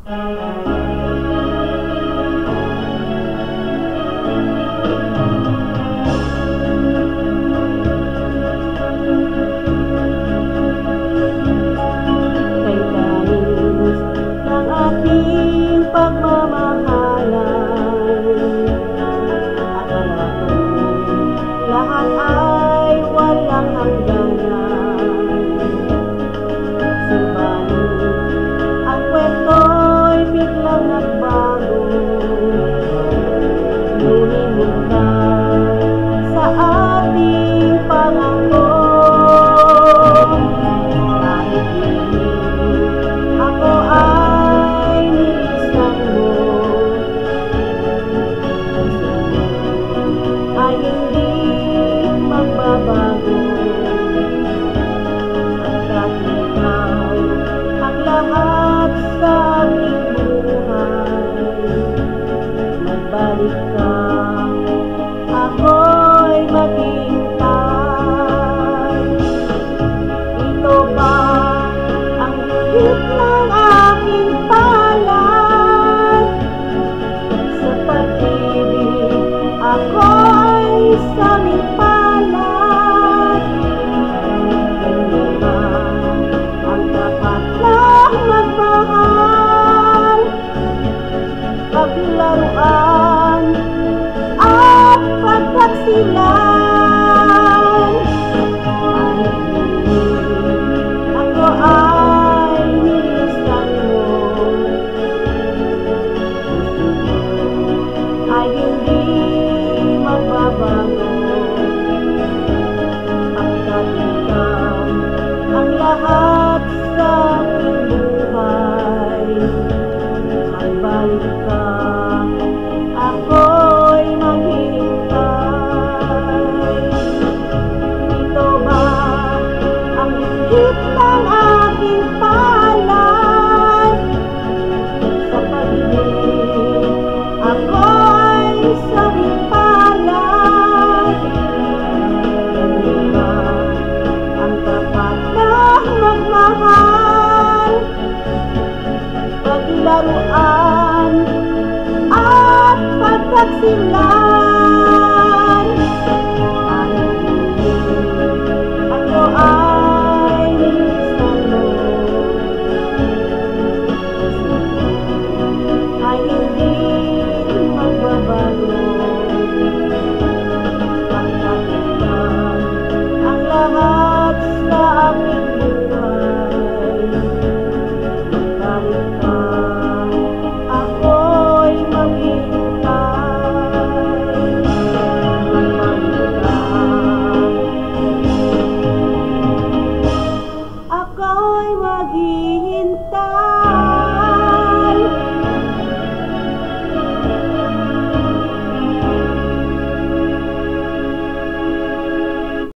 Lahat ay walang hangganan. Subalit ang kwento'y biglang nagbago. Lumimutay sa ating pangako. Kahit hindi ako ay nilisan mo, ay hindi magbabago. Hanggat ikaw ang lahat sa aking buhay, magbalik ka, ako'y maghihintay. Ito ba ang higit ng aking palad? Sa pag-ibig ako'y sanging palad. Hindi ba ang dapat na magmahal, paglaruan at pagtaksilan? Kahit hindi ako ay nilisan mo, puso ko ay hindi magbabago. Hanggat ikaw ang lahat sa aking buhay, magbalik ka, ako'y maghihintay. Ito ba ang higit ng aking palad? Sa pag-ibig ako'y sanging palad. Hindi ba ang tapat na magmahal, paglaruan at pagtaksilan?